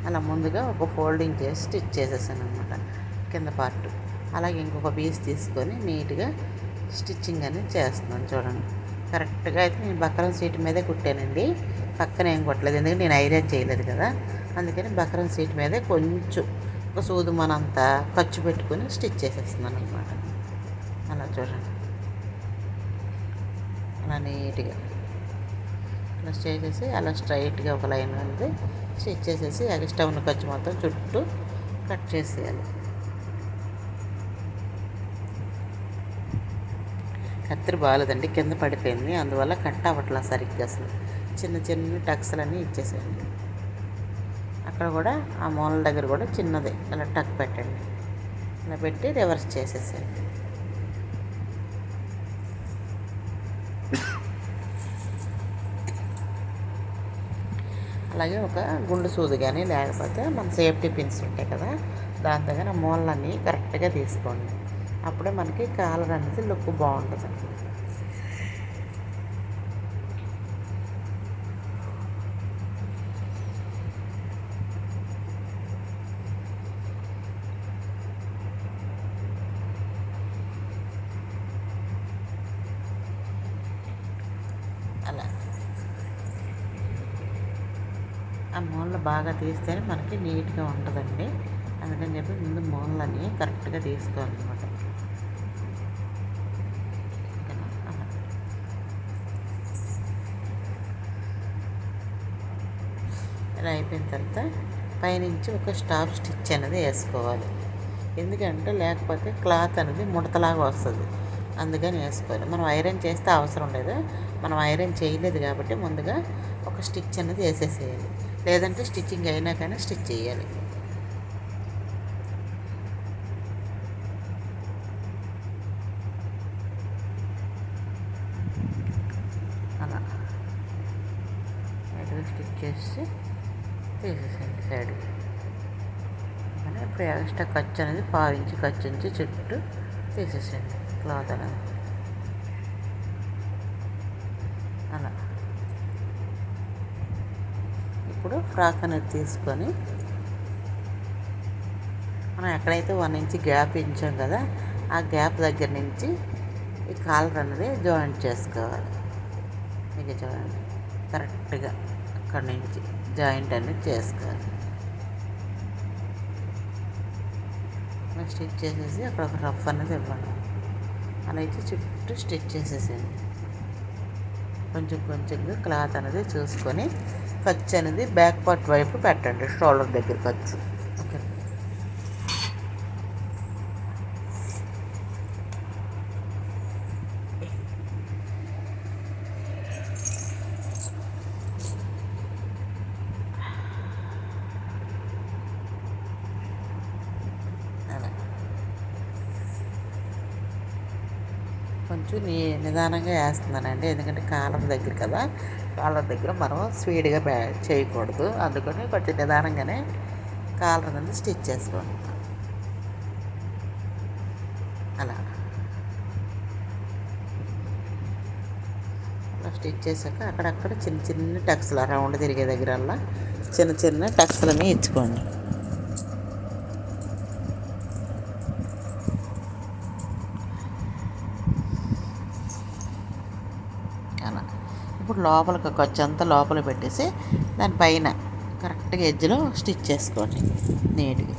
అలా ముందుగా ఒక ఫోల్డింగ్ చేసి స్టిచ్ చేసేసాను అనమాట కింద పార్ట్. అలాగే ఇంకొక పీస్ తీసుకొని నీట్గా స్టిచ్చింగ్ అనేది చేస్తున్నాను. చూడండి, కరెక్ట్గా అయితే నేను బక్రం సీట్ మీదే కుట్టానండి. పక్కన ఏం కొట్టలేదు, ఎందుకంటే నేను ఐరన్ చేయలేదు కదా. అందుకని బక్రం సీట్ మీదే కొంచెం ఒక సూదుమనంత ఖర్చు పెట్టుకొని స్టిచ్ చేసేస్తున్నాను అనమాట. అలా చూడండి, అలా నీట్గా అలా చేసేసి అలా స్ట్రైట్గా ఒక లైన్ అనేది స్టిచ్ చేసేసి ఎక్స్ట్రా ఉన్న ఖర్చు మొత్తం చుట్టూ కట్ చేసేయాలి. కత్తిరి బాగాలేదండి, కింద పడిపోయింది. అందువల్ల కట్ అవ్వట్లా సరిగ్గా. అసలు చిన్న చిన్న టక్స్లన్నీ ఇచ్చేసేయండి. అక్కడ కూడా ఆ మూల దగ్గర కూడా చిన్నది అలా టక్ పెట్టండి. అలా పెట్టి రివర్స్ చేసేసేయండి. అలాగే ఒక గుండు సూది కానీ లేకపోతే మన సేఫ్టీ పిన్స్ ఉంటాయి కదా, దాంతో కానీ ఆ మూలన్నీ కరెక్ట్గా తీసుకోండి. అప్పుడే మనకి కాలర్ అనేది లుక్ బాగుంటుంది. అలా ఆ మూలలు బాగా తీస్తేనే మనకి నీట్గా ఉంటుందండి. అందుకని చెప్పి ముందు మూలలని కరెక్ట్గా తీసుకోవాలన్నమాట. ఇలా అయిపోయిన తర్వాత పైనుంచి ఒక స్టాప్ స్టిచ్ అనేది వేసుకోవాలి. ఎందుకంటే లేకపోతే క్లాత్ అనేది ముడతలాగా వస్తుంది. అందుకని వేసుకోవాలి. మనం ఐరన్ చేస్తే అవసరం లేదు, మనం ఐరన్ చేయలేదు కాబట్టి ముందుగా ఒక స్టిచ్ అనేది వేసేసేయాలి. లేదంటే స్టిచ్చింగ్ అయినా కానీ స్టిచ్ చేయాలి. అలా నీట్గా స్టిచ్ చేసి తీసేసేయండి సైడ్కి. కానీ ఇప్పుడు ఎక్స్ట్రా ఖర్చు అనేది 1/2 ఇంచు ఖర్చు నుంచి చుట్టూ తీసేసేయండి క్లాత్ అనేది. అలా ఇప్పుడు ఫ్రాక్ అనేది తీసుకొని మనం ఎక్కడైతే 1 ఇంచ్ గ్యాప్ ఇచ్చాం కదా, ఆ గ్యాప్ దగ్గర నుంచి ఈ కాలర్ అనేది జాయింట్ చేసుకోవాలి. ఇక చూడండి, కరెక్ట్గా అక్కడి నుంచి జాయింట్ అనేది చేసుకోవాలి. స్టిచ్ చేసేసి అక్కడ ఒక రఫ్ అనేది ఇవ్వండి. అలా ఇచ్చి చుట్టూ స్టిచ్ చేసేసేయండి. కొంచెం కొంచెంగా క్లాత్ అనేది చూసుకొని ఖర్చు అనేది బ్యాక్ పార్ట్ వైపు పెట్టండి, షోల్డర్ దగ్గర ఖర్చు. ఓకే, కొంచెం నిదానంగా వేస్తున్నానండి, ఎందుకంటే కాలర్ దగ్గర కదా, కాలర్ దగ్గర మనం స్పీడ్గా చేయకూడదు. అందుకని కొంచెం నిదానంగానే కాలర్ అనేది స్టిచ్ చేసుకోండి. అలా స్టిచ్ చేశాక అక్కడక్కడ చిన్న చిన్న టక్స్లు రౌండ్ తిరిగే దగ్గరల్లా చిన్న చిన్న టక్స్లని ఇచ్చుకోండి. అలా ఇప్పుడు లోపలికి ఖర్చంతా లోపల పెట్టేసి దానిపైన కరెక్ట్గా ఎడ్జ్లో స్టిచ్ చేసుకోండి నీట్గా.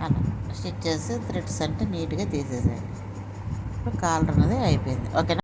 అలా స్టిచ్ చేసి థ్రెడ్స్ అంటే నీట్గా తీసేసేయండి. ఇప్పుడు కాలర్ అనేది అయిపోయింది. ఓకేనా.